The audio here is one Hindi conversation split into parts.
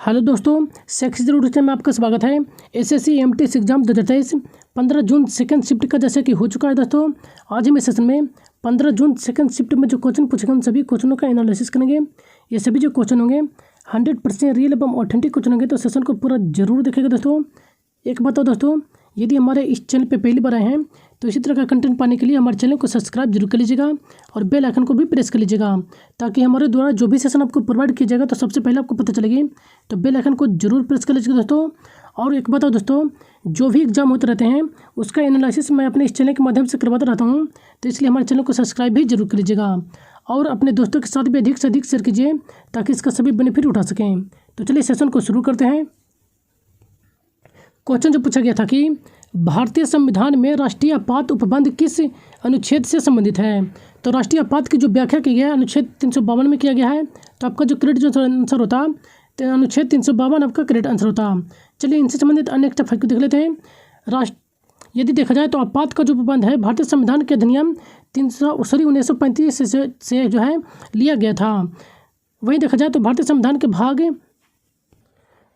हेलो दोस्तों, सेक्स जरूर में आपका स्वागत है। एसएससी एमटी एग्जाम 2023 15 जून सेकंड शिफ्ट का जैसे कि हो चुका है दोस्तों। आज हम इस सेशन में 15 जून सेकंड शिफ्ट में जो क्वेश्चन पूछेंगे उन सभी क्वेश्चनों का एनालिसिस करेंगे। ये सभी जो क्वेश्चन होंगे 100% रियल एवं ऑथेंटिक क्वेश्चन होंगे, तो सेशन को पूरा जरूर देखेगा दोस्तों। एक बात दोस्तों, यदि हमारे इस चैनल पे पहली बार आए हैं तो इसी तरह का कंटेंट पाने के लिए हमारे चैनल को सब्सक्राइब जरूर कर लीजिएगा और बेल आइकन को भी प्रेस कर लीजिएगा, ताकि हमारे द्वारा जो भी सेशन आपको प्रोवाइड किया जाएगा तो सबसे पहले आपको पता चलेगी। तो बेल आइकन को जरूर प्रेस कर लीजिएगा दोस्तों। और एक बात दोस्तों, जो भी एग्जाम होते रहते हैं उसका एनालिसिस मैं अपने इस चैनल के माध्यम से करवाता रहता हूँ, तो इसलिए हमारे चैनल को सब्सक्राइब भी जरूर कर लीजिएगा और अपने दोस्तों के साथ भी अधिक से अधिक शेयर कीजिए ताकि इसका सभी बेनिफिट उठा सकें। तो चलिए सेशन को शुरू करते हैं। क्वेश्चन जो पूछा गया था कि भारतीय संविधान में राष्ट्रीय आपात उपबंध किस अनुच्छेद से संबंधित है। तो राष्ट्रीय आपात की जो व्याख्या की गया है अनुच्छेद 352 में किया गया है। तो आपका जो करेक्ट जो आंसर होता तो अनुच्छेद 352 आपका करेक्ट आंसर होता। चलिए इनसे संबंधित अन्य फैक्ट को देख लेते हैं। यदि देखा जाए तो आपात का जो उपबंध है भारतीय संविधान के अधिनियम 1935 से जो है लिया गया था। वहीं देखा जाए तो भारतीय संविधान के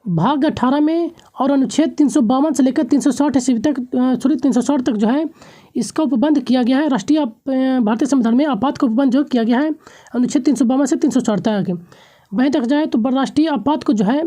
भाग 18 में और अनुच्छेद 352 से लेकर 360 तक जो है इसका उपबंध किया गया है। राष्ट्रीय भारतीय संविधान में आपात का उपबंध जो किया गया है अनुच्छेद 352 से 360 तक। वहीं देखा जाए तो राष्ट्रीय आपात को जो है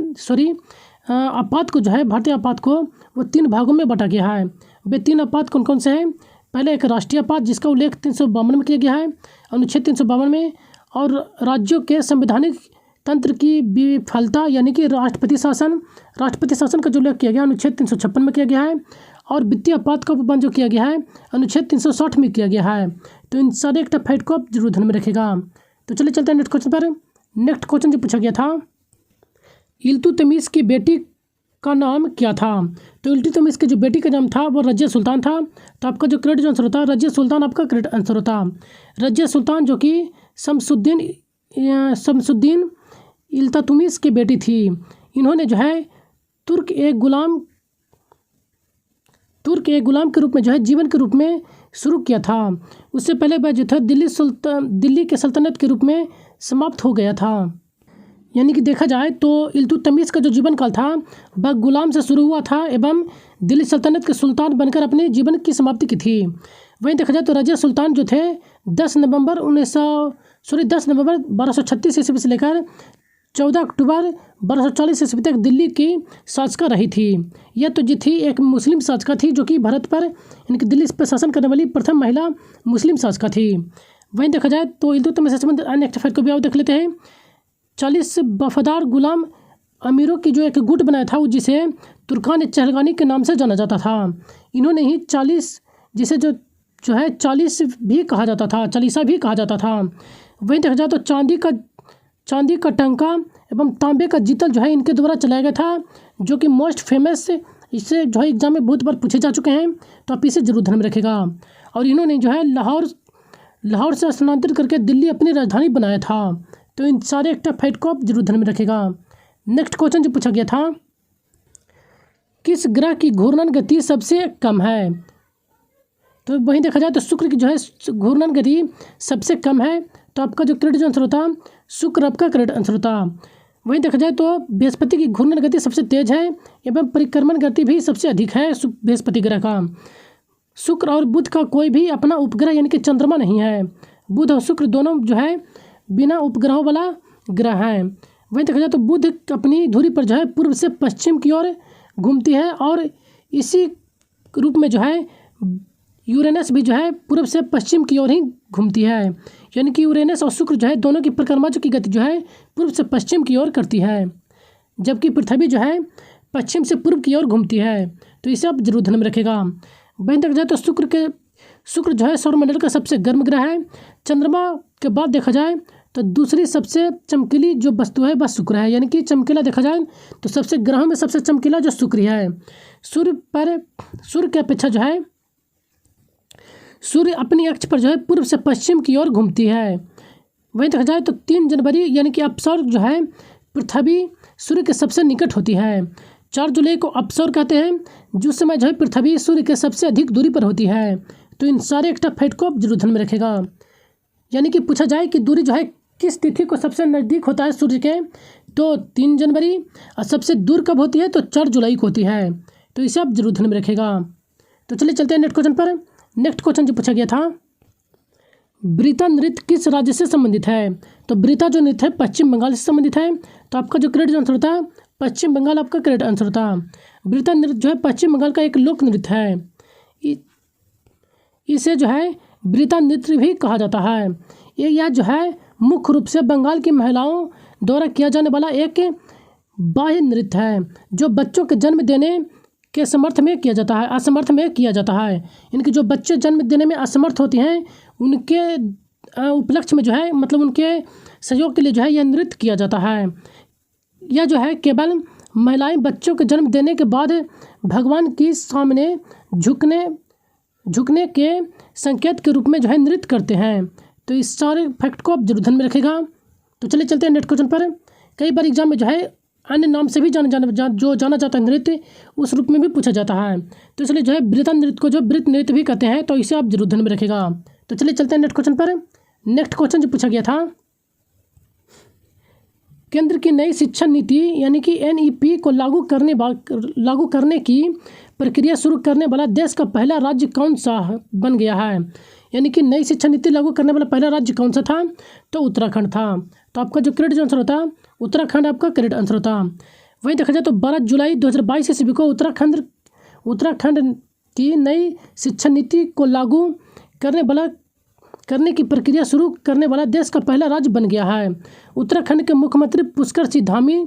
आपात को जो है भारतीय आपात को वो 3 भागों में बांटा गया है। वे 3 आपात कौन कौन से हैं? पहले एक राष्ट्रीय आपात जिसका उल्लेख 352 में किया गया है अनुच्छेद 352 में, और राज्यों के संवैधानिक तंत्र की विफलता यानी कि राष्ट्रपति शासन का जो उल्लेख किया गया अनुच्छेद 356 में किया गया है, और वित्तीय आपात का उपबंध जो किया गया है अनुच्छेद 360 में किया गया है। तो इन सारे एक फैक्ट को आप जरूर ध्यान में रखेगा। तो चलिए चलते हैं नेक्स्ट क्वेश्चन पर। नेक्स्ट क्वेश्चन जो पूछा गया था, इल्तुतमिश की बेटी का नाम क्या था। तो इल्तुतमिश की जो बेटी का नाम था वो रजिया सुल्तान था। तो आपका जो करेक्ट आंसर होता है रजिया सुल्तान आपका करेक्ट आंसर होता। रजिया सुल्तान जो कि शमसुद्दीन इल्तुतमिश की बेटी थी। इन्होंने जो है तुर्क एक गुलाम के रूप में जो है जीवन के रूप में शुरू किया था। उससे पहले वह जो था दिल्ली के सल्तनत के रूप में समाप्त हो गया था। यानी कि देखा जाए तो इल्तुतमिश का जो जीवन काल था वह गुलाम से शुरू हुआ था एवं दिल्ली सल्तनत के सुल्तान बनकर अपने जीवन की समाप्ति की थी। वहीं देखा जाए तो रजिया सुल्तान जो थे 10 नवंबर 1236 ईस्वी से लेकर 14 अक्टूबर 1240 ईस्वी तक दिल्ली की शासका रही थी। यह तो जी थी एक मुस्लिम शासका थी जो कि भारत पर इनकी दिल्ली पर शासन करने वाली प्रथम महिला मुस्लिम शासका थी। वहीं देखा जाए तो इल्तुतमिश से संबंधित अन्य फैक्ट को भी आप देख लेते हैं। 40 वफादार गुलाम अमीरों की जो एक गुट बनाया था जिसे तुर्कान चहलगानी के नाम से जाना जाता था। इन्होंने ही 40 जिसे जो है 40 भी कहा जाता था, चालीसा भी कहा जाता था। वहीं देखा जाए तो चांदी का टंका एवं तांबे का जीतल जो है इनके द्वारा चलाया गया था, जो कि मोस्ट फेमस इससे जो है एग्जाम में बहुत बार पूछे जा चुके हैं। तो आप इसे जरूर ध्यान में रखेगा। और इन्होंने जो है लाहौर से स्थानांतरित करके दिल्ली अपनी राजधानी बनाया था। तो इन सारे एक फैक्ट को आप जरूर ध्यान में रखेगा। नेक्स्ट क्वेश्चन जो पूछा गया था, किस ग्रह की घूर्णन गति सबसे कम है। तो वहीं देखा जाए तो शुक्र की जो है घूर्णन गति सबसे कम है। तो आपका जो करेक्ट आंसर होता शुक्र आपका करेक्ट आंसर होता। वहीं देखा जाए तो बृहस्पति की घूर्णन गति सबसे तेज है एवं परिक्रमण गति भी सबसे अधिक है बृहस्पति ग्रह का। शुक्र और बुध का कोई भी अपना उपग्रह यानी कि चंद्रमा नहीं है। बुध और शुक्र दोनों जो है बिना उपग्रहों वाला ग्रह है। वहीं देखा जाए तो बुध अपनी धुरी पर जो है पूर्व से पश्चिम की ओर घूमती है, और इसी रूप में जो है यूरेनस भी जो है पूर्व से पश्चिम की ओर ही घूमती है। यानी कि यूरेनस और शुक्र जो है दोनों की परिक्रमा की गति जो है पूर्व से पश्चिम की ओर करती है, जबकि पृथ्वी जो है पश्चिम से पूर्व की ओर घूमती है। तो इसे आप जरूर ध्यान में रखेगा। वहीं देखा जाए तो शुक्र जो है सौरमंडल का सबसे गर्म ग्रह है। चंद्रमा के बाद देखा जाए तो दूसरी सबसे चमकीली जो वस्तु है वह शुक्र है। यानी कि चमकीला देखा जाए तो सबसे ग्रहों में सबसे चमकीला जो शुक्र है। सूर्य की अपेक्षा जो है सूर्य अपनी अक्ष पर जो है पूर्व से पश्चिम की ओर घूमती है। वहीं देखा जाए तो 3 जनवरी यानी कि अपसौर जो है पृथ्वी सूर्य के सबसे निकट होती है। 4 जुलाई को अपसौर कहते हैं, जिस समय जो है पृथ्वी सूर्य के सबसे अधिक दूरी पर होती है। तो इन सारे एक फैक्ट को आप जरूर ध्यान में रखेगा। यानी कि पूछा जाए कि दूरी जो है किस तिथि को सबसे नज़दीक होता है सूर्य के, तो 3 जनवरी, और सबसे दूर कब होती है तो 4 जुलाई को होती है। तो इसे आप जरूर ध्यान में रखेगा। तो चलिए चलते हैं नेक्स्ट क्वेश्चन पर। नेक्स्ट क्वेश्चन जो पूछा गया था, ब्रिता नृत्य किस राज्य से संबंधित है? तो ब्रिता जो नृत्य है पश्चिम बंगाल से संबंधित है। तो आपका जो करेक्ट आंसर होता है पश्चिम बंगाल, आपका करेक्ट आंसर होता। ब्रिता नृत्य जो है पश्चिम बंगाल का एक लोक नृत्य है। इसे जो है ब्रिता नृत्य भी कहा जाता है। यह जो है मुख्य रूप से बंगाल की महिलाओं द्वारा किया जाने वाला एक बाह्य नृत्य है, जो बच्चों के जन्म देने के समर्थ में किया जाता है, असमर्थ में किया जाता है। इनके जो बच्चे जन्म देने में असमर्थ होती हैं उनके उपलक्ष्य में जो है, मतलब उनके सहयोग के लिए जो है यह नृत्य किया जाता है। यह जो है केवल महिलाएं बच्चों के जन्म देने के बाद भगवान के सामने झुकने के संकेत के रूप में जो है नृत्य करते हैं। तो इस सारे फैक्ट को आप जरूर ध्यान में रखेगा। तो चलिए चलते हैं नेक्स्ट क्वेश्चन पर। कई बार एग्जाम में जो है अन्य नाम से भी जाना जाता है नृत्य, उस रूप में भी पूछा जाता है। तो इसलिए जो है ब्रिता नृत्य को जो ब्रित नृत्य भी कहते हैं। तो इसे आप जरूर ध्यान में रखेगा। तो चलिए चलते हैं नेक्स्ट क्वेश्चन पर। नेक्स्ट क्वेश्चन जो पूछा गया था, केंद्र की नई शिक्षा नीति यानी कि NEP को लागू करने की प्रक्रिया शुरू करने वाला देश का पहला राज्य कौन सा बन गया है? यानी कि नई शिक्षा नीति लागू करने वाला पहला राज्य कौन सा था? तो उत्तराखंड था। तो आपका जो करेक्ट आंसर होता उत्तराखंड, आपका करेक्ट आंसर होता। वहीं देखा जाए तो 12 जुलाई 2022 ईस्वी को उत्तराखंड की नई शिक्षा नीति को लागू करने की प्रक्रिया शुरू करने वाला देश का पहला राज्य बन गया है। उत्तराखंड के मुख्यमंत्री पुष्कर सिंह धामी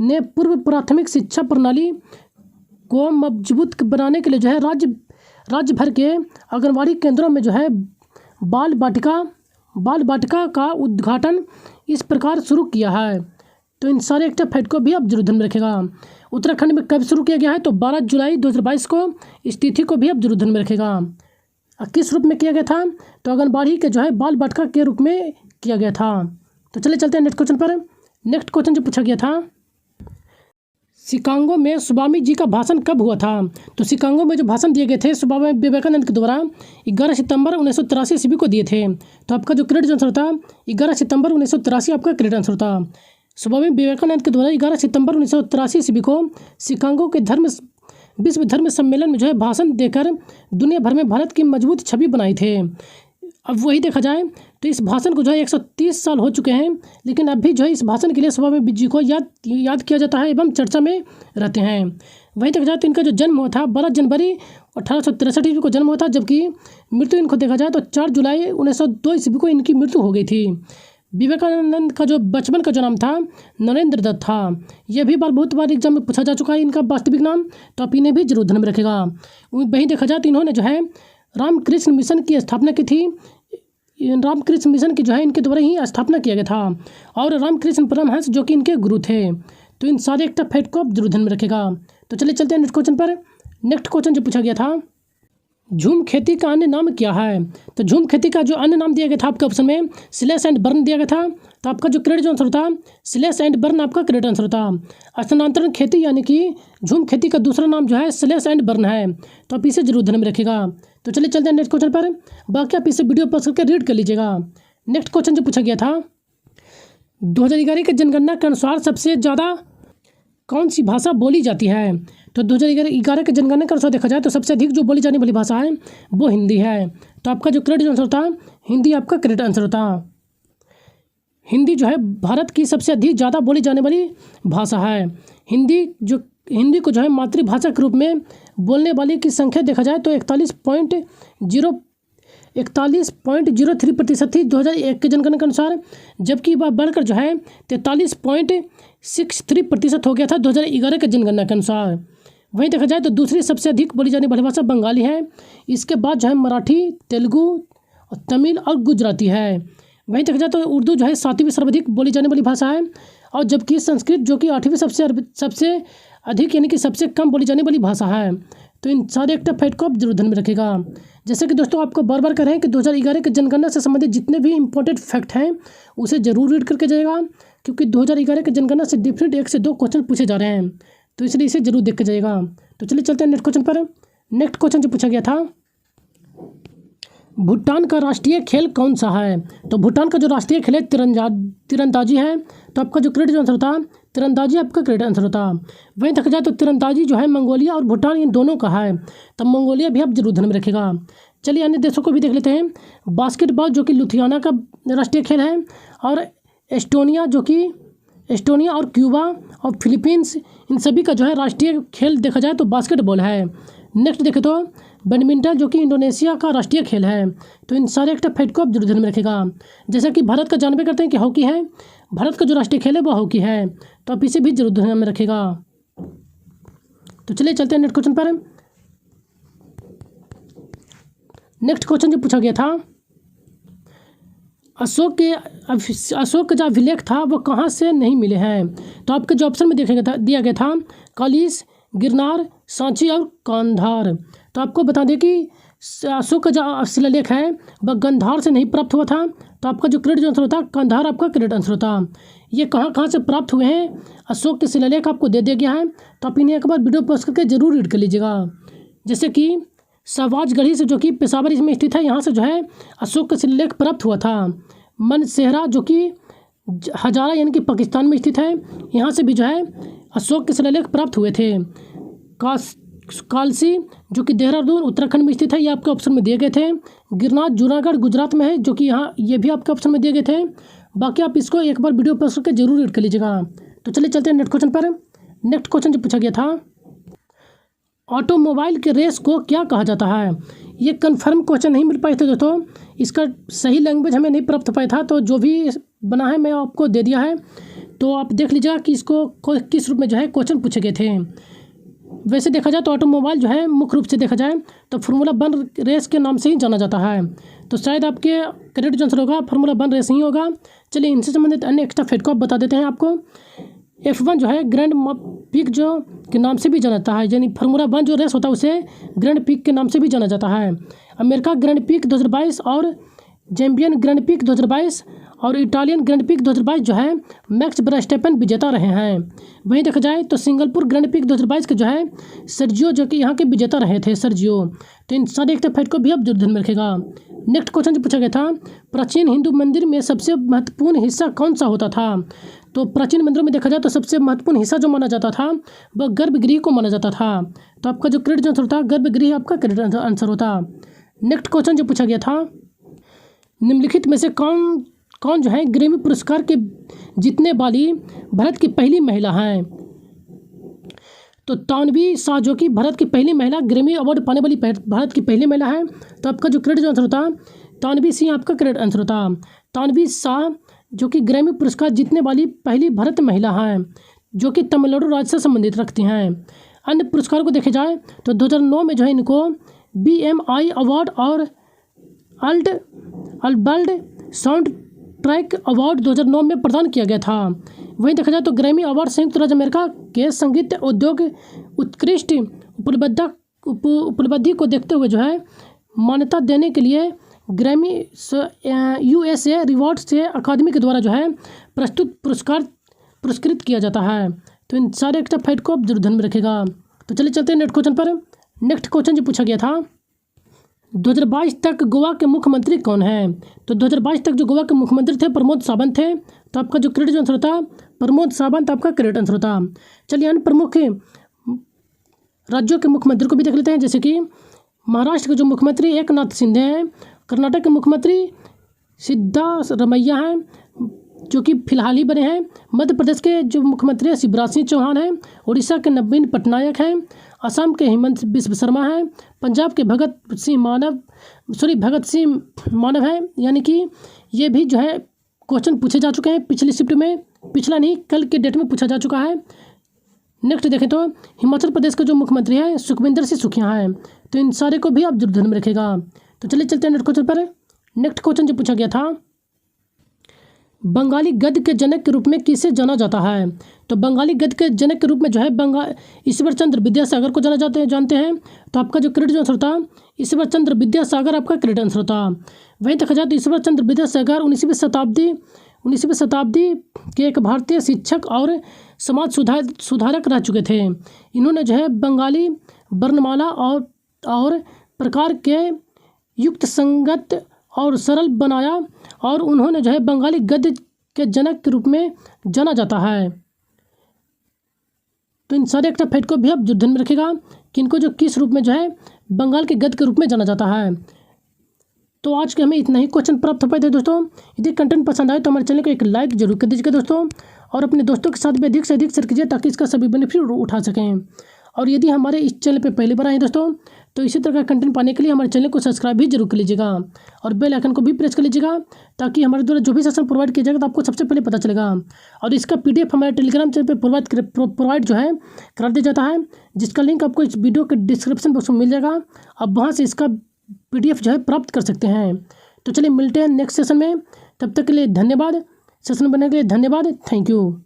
ने पूर्व प्राथमिक शिक्षा प्रणाली को मजबूत बनाने के लिए जो है राज्य भर के आंगनबाड़ी केंद्रों में जो है बाल बाटिका का उद्घाटन इस प्रकार शुरू किया है। तो इन सारे एक्टिव फैक्ट को भी आप जरूर ध्यान में रखेगा। उत्तराखंड में कब शुरू किया गया है? तो 12 जुलाई 2022 को। इस तिथि को भी आप जरूर ध्यान में रखेगा। किस रूप में किया गया था? तो आंगनबाड़ी के जो है बाल बाटिका के रूप में किया गया था। तो चलिए चलते हैं नेक्स्ट क्वेश्चन पर। नेक्स्ट क्वेश्चन जो पूछा गया था, शिकागो में स्वामी जी का भाषण कब हुआ था? तो शिकागो में जो भाषण दिए गए थे स्वामी विवेकानंद के द्वारा 11 सितंबर 1983 ईस्वी को दिए थे। तो आपका जो करेक्ट आंसर था 11 सितंबर 1983 आपका करेक्ट आंसर था। स्वामी विवेकानंद के द्वारा 11 सितंबर 1983 ईस्वी को शिकागो के विश्व धर्म सम्मेलन में जो है भाषण देकर दुनिया भर में भारत की मजबूत छवि बनाई थे। अब वही देखा जाए तो इस भाषण को जो है 130 साल हो चुके हैं, लेकिन अब भी जो है इस भाषण के लिए स्वामी जी को याद किया जाता है एवं चर्चा में रहते हैं। वहीं देखा जाए तो इनका जो जन्म हुआ था 12 जनवरी 1863 ईस्वी को जन्म हुआ था, जबकि मृत्यु इनको देखा जाए तो 4 जुलाई 1902 ईस्वी को इनकी मृत्यु हो गई थी। विवेकानंद का जो बचपन का जो नाम था नरेंद्र दत्त था। यह भी बहुत बार एग्जाम में पूछा जा चुका है इनका वास्तविक नाम। तो आप इन्हें भी जरूर ध्यान में रखेगा। वहीं देखा जाए तो इन्होंने जो है रामकृष्ण मिशन की स्थापना की थी। रामकृष्ण मिशन की जो है इनके द्वारा ही स्थापना किया गया था, और रामकृष्ण परमहंस जो कि इनके गुरु थे। तो इन सारे एक्टिव फैक्ट को आप जरूर ध्यान में रखेगा। तो चलिए चलते हैं नेक्स्ट क्वेश्चन पर। नेक्स्ट क्वेश्चन जो पूछा गया था, झूम खेती का अन्य नाम क्या है? तो झूम खेती का जो अन्य नाम दिया गया था आपके ऑप्शन में स्लैश एंड बर्न दिया गया था। तो आपका जो करेक्ट आंसर था स्लैश एंड बर्न आपका करेक्ट आंसर था। स्थानांतरण खेती यानी कि झूम खेती का दूसरा नाम जो है स्लैश एंड बर्न है। तो आप इसे जरूर ध्यान में रखेगा। तो चलिए चलते हैं नेक्स्ट क्वेश्चन पर। बाकी आप इसे वीडियो पॉज करके रीड कर लीजिएगा। नेक्स्ट क्वेश्चन जो पूछा गया था, 2011 के जनगणना के अनुसार सबसे ज़्यादा कौन सी भाषा बोली जाती है? तो 2011 के जनगणना के अनुसार देखा जाए तो सबसे अधिक जो बोली जाने वाली भाषा है वो हिंदी है। तो आपका जो करेक्ट आंसर था हिंदी आपका करेक्ट आंसर था। हिंदी जो है भारत की सबसे अधिक ज़्यादा बोली जाने वाली भाषा है। हिंदी को जो है मातृभाषा के रूप में बोलने वाले की संख्या देखा जाए तो 41.03% थी 2001 के जनगणना के अनुसार, जबकि वह बढ़कर जो है 43.63% हो गया था 2011 के जनगणना के अनुसार। वहीं देखा जाए तो दूसरी सबसे अधिक बोली जाने वाली भाषा बंगाली है। इसके बाद जो है मराठी, तेलुगु, तमिल और गुजराती है। वहीं देखा जाए तो उर्दू जो है 7वीं सर्वाधिक बोली जाने वाली भाषा है, और जबकि संस्कृत जो कि 8वीं सबसे अधिक यानी कि सबसे कम बोली जाने वाली भाषा है। तो इन सारे एक्टिव फैक्ट को आप जरूर ध्यान में रखेगा। जैसे कि दोस्तों आपको बार बार कह रहे हैं कि 2011 के जनगणना से संबंधित जितने भी इंपॉर्टेंट फैक्ट हैं उसे जरूर रीड करके जाएगा, क्योंकि 2011 के जनगणना से डिफरेंट 1 से 2 क्वेश्चन पूछे जा रहे हैं। तो इसलिए इसे जरूर देख के जाएगा। तो चलिए चलते हैं नेक्स्ट क्वेश्चन पर। नेक्स्ट क्वेश्चन जो पूछा गया था, भूटान का राष्ट्रीय खेल कौन सा है? तो भूटान का जो राष्ट्रीय खेल है तीरंदाजी है। तो आपका जो करेक्ट आंसर होता तीरंदाजी आपका करेक्ट आंसर होता। वहीं देखा जाए तो तीरंदाजी जो है मंगोलिया और भूटान इन दोनों का है, तो मंगोलिया भी आप जरूर ध्यान में रखेगा। चलिए अन्य देशों को भी देख लेते हैं। बास्केटबॉल जो कि लुधियाना का राष्ट्रीय खेल है, और एस्टोनिया और क्यूबा और फिलीपींस इन सभी का जो है राष्ट्रीय खेल देखा जाए तो बास्केटबॉल है। नेक्स्ट देखें तो बैडमिंटन जो कि इंडोनेशिया का राष्ट्रीय खेल है। तो इन सारे एक्स्ट्रा फैक्ट को आप जरूर ध्यान में रखेगा। जैसा कि भारत का जानबे करते हैं कि हॉकी है, भारत का जो राष्ट्रीय खेल है वो हॉकी है, तो आप इसे भी जरूर ध्यान में रखेगा। तो चलिए चलते हैं नेक्स्ट क्वेश्चन पर। नेक्स्ट क्वेश्चन जो पूछा गया था, अशोक का जो अभिलेख था वो कहाँ से नहीं मिले हैं? तो आपके जो ऑप्शन में दिया गया था कालिस, गिरनार, सांची और कांधार। तो आपको बता दें कि अशोक का जो शिलालेख है वह गंधार से नहीं प्राप्त हुआ था। तो आपका जो करेक्ट आंसर होता कांधार आपका करेक्ट आंसर होता। ये कहाँ से प्राप्त हुए हैं अशोक के शिलालेख आपको दे दिया गया है, तो आप इन्हें एक बार वीडियो पॉज करके जरूर रीड कर लीजिएगा। जैसे कि शहबाजगढ़ी से जो कि पेशावर इसमें स्थित है, यहाँ से जो है अशोक का शिलालेख प्राप्त हुआ था। मनसेहरा जो कि हजारा यानी कि पाकिस्तान में स्थित है, यहाँ से भी जो है अशोक के शिलालेख प्राप्त हुए थे। कालसी जो कि देहरादून उत्तराखंड में स्थित है, ये आपके ऑप्शन में दिए गए थे। गिरनार जूनागढ़ गुजरात में है, जो कि यहाँ ये भी आपके ऑप्शन में दिए गए थे। बाकी आप इसको एक बार वीडियो पॉज करके जरूर रीड कर लीजिएगा। तो चलिए चलते हैं नेक्स्ट क्वेश्चन पर। नेक्स्ट क्वेश्चन जो पूछा गया था, ऑटोमोबाइल के रेस को क्या कहा जाता है? ये कंफर्म क्वेश्चन नहीं मिल पाए थे दोस्तों, इसका सही लैंग्वेज हमें नहीं प्राप्त पाया था, तो जो भी बना है मैं आपको दे दिया है। तो आप देख लीजिएगा कि इसको किस रूप में जो है क्वेश्चन पूछे गए थे। वैसे देखा जाए तो ऑटोमोबाइल जो है मुख्य रूप से देखा जाए तो फार्मूला 1 रेस के नाम से ही जाना जाता है, तो शायद आपके करेक्ट आंसर होगा फार्मूला 1 रेस ही होगा। चलिए इनसे संबंधित अन्य एक्स्ट्रा फैक्ट को आप बता देते हैं आपको। F1 जो है ग्रैंड पिक जो के नाम से भी जाना जाता है, यानी फार्मूला 1 जो रेस होता है उसे ग्रैंड पिक के नाम से भी जाना जाता है। अमेरिका ग्रैंड पिक 2022 और जैम्बियन ग्रैंड पिक 2022 और इटालियन ग्रैंड पिक 2022 जो है मैक्स वर्स्टेपन विजेता रहे हैं। वहीं देखा जाए तो सिंगापुर ग्रैंड पिक 2022 के जो है सर्जियो जो कि यहाँ के विजेता रहे थे सर्जियो। तो इन सारे एक्स्ट्रा फैक्ट को भी आप जरूर ध्यान में रखेगा। नेक्स्ट क्वेश्चन जो पूछा गया था, प्राचीन हिंदू मंदिर में सबसे महत्वपूर्ण हिस्सा कौन सा होता था? तो प्राचीन मंदिरों में देखा जाए तो सबसे महत्वपूर्ण हिस्सा जो माना जाता था वह गर्भगृह को माना जाता था। तो आपका जो करेक्ट आंसर था गर्भगृह आपका करेक्ट आंसर होता। नेक्स्ट क्वेश्चन जो पूछा गया था, निम्नलिखित में से कौन जो है ग्रैमी पुरस्कार के जीतने वाली भारत की पहली महिला है? तो तानवी शाह जो कि भारत की पहली महिला ग्रैमी अवार्ड पाने वाली भारत की पहली महिला है। तो आपका जो करेक्ट आंसर होता तानवी सिंह आपका करेक्ट आंसर होता। तानवी शाह जो कि ग्रैमी पुरस्कार जीतने वाली पहली भारतीय महिला है, जो कि तमिलनाडु राज्य से संबंधित रखती हैं। अन्य पुरस्कारों को देखे जाए तो 2009 में जो है इनको BMI अवार्ड और अल्बर्ट साउंड ट्रैक अवार्ड 2009 में प्रदान किया गया था। वहीं देखा जाए तो ग्रैमी अवार्ड संयुक्त राज्य अमेरिका के संगीत उद्योग उत्कृष्ट उपलब्धि को देखते हुए जो है मान्यता देने के लिए ग्रैमी USA रिवॉर्ड से अकादमी के द्वारा जो है पुरस्कृत किया जाता है। तो इन सारे एक्स्ट्रा फैक्ट को आप जरूर ध्यान में रखेगा। तो चलिए चलते हैं नेक्स्ट क्वेश्चन पर। नेक्स्ट क्वेश्चन जो पूछा गया था, 2022 तक गोवा के मुख्यमंत्री कौन है? तो 2022 तक जो गोवा के मुख्यमंत्री थे प्रमोद सावंत थे। तो आपका जो करेक्ट आंसर था प्रमोद सावंत आपका करेक्ट आंसर था। चलिए अन्य प्रमुख राज्यों के मुख्यमंत्री को भी देख लेते हैं। जैसे कि महाराष्ट्र के जो मुख्यमंत्री एकनाथ शिंदे हैं, कर्नाटक के मुख्यमंत्री सिद्धारमैया हैं जो कि फिलहाल ही बने हैं, मध्य प्रदेश के जो मुख्यमंत्री शिवराज सिंह चौहान हैं, उड़ीसा के नवीन पटनायक हैं, असम के हेमंत बिस्व शर्मा हैं, पंजाब के भगत सिंह मानव हैं। यानी कि ये भी जो है क्वेश्चन पूछे जा चुके हैं पिछली शिफ्ट में, पिछला नहीं कल के डेट में पूछा जा चुका है। नेक्स्ट देखें तो हिमाचल प्रदेश के जो मुख्यमंत्री हैं सुखविंदर सिंह सुखिया हैं। तो इन सारे को भी आप जरूर ध्यान में रखेगा। तो चलिए चलते हैं नेक्स्ट क्वेश्चन पर। नेक्स्ट क्वेश्चन जो पूछा गया था, बंगाली गद्य के जनक के रूप में किसे जाना जाता है? तो बंगाली गद्य के जनक के रूप में जो है ईश्वर चंद्र विद्यासागर को जानते हैं। तो आपका जो करेक्ट आंसर था ईश्वर चंद्र विद्यासागर आपका करेक्ट आंसर था। वहीं देखा जाए तो ईश्वर चंद्र विद्यासागर 19वीं शताब्दी के एक भारतीय शिक्षक और समाज सुधारक रह चुके थे। इन्होंने जो है बंगाली वर्णमाला और प्रकार के युक्त संगत और सरल बनाया और उन्होंने जो है बंगाली गद्य के जनक के रूप में जाना जाता है। तो इन सारे एक्स्ट्रा फैक्ट को भी आप ध्यान में रखिएगा कि इनको जो किस रूप में जो है बंगाल के गद्य के रूप में जाना जाता है। तो आज के हमें इतना ही क्वेश्चन प्राप्त हो पाए थे दोस्तों। यदि कंटेंट पसंद आए तो हमारे चैनल को एक लाइक जरूर कर दीजिएगा दोस्तों, और अपने दोस्तों के साथ भी अधिक से अधिक शेयर कीजिए ताकि इसका सभी बेनिफिट उठा सकें। और यदि हमारे इस चैनल पर पहली बार आए दोस्तों तो इसी तरह का कंटेंट पाने के लिए हमारे चैनल को सब्सक्राइब भी जरूर कर लीजिएगा और बेल आइकन को भी प्रेस कर लीजिएगा ताकि हमारे द्वारा जो भी सेशन प्रोवाइड किया जाएगा तो आपको सबसे पहले पता चलेगा। और इसका PDF हमारे टेलीग्राम चैनल पर प्रोवाइड जो है करा दिया जाता है, जिसका लिंक आपको इस वीडियो के डिस्क्रिप्शन बॉक्स में मिल जाएगा। आप वहाँ से इसका PDF जो है प्राप्त कर सकते हैं। तो चलिए मिलते हैं नेक्स्ट सेशन में, तब तक के लिए धन्यवाद। सेशन बनने के लिए धन्यवाद। Thank you.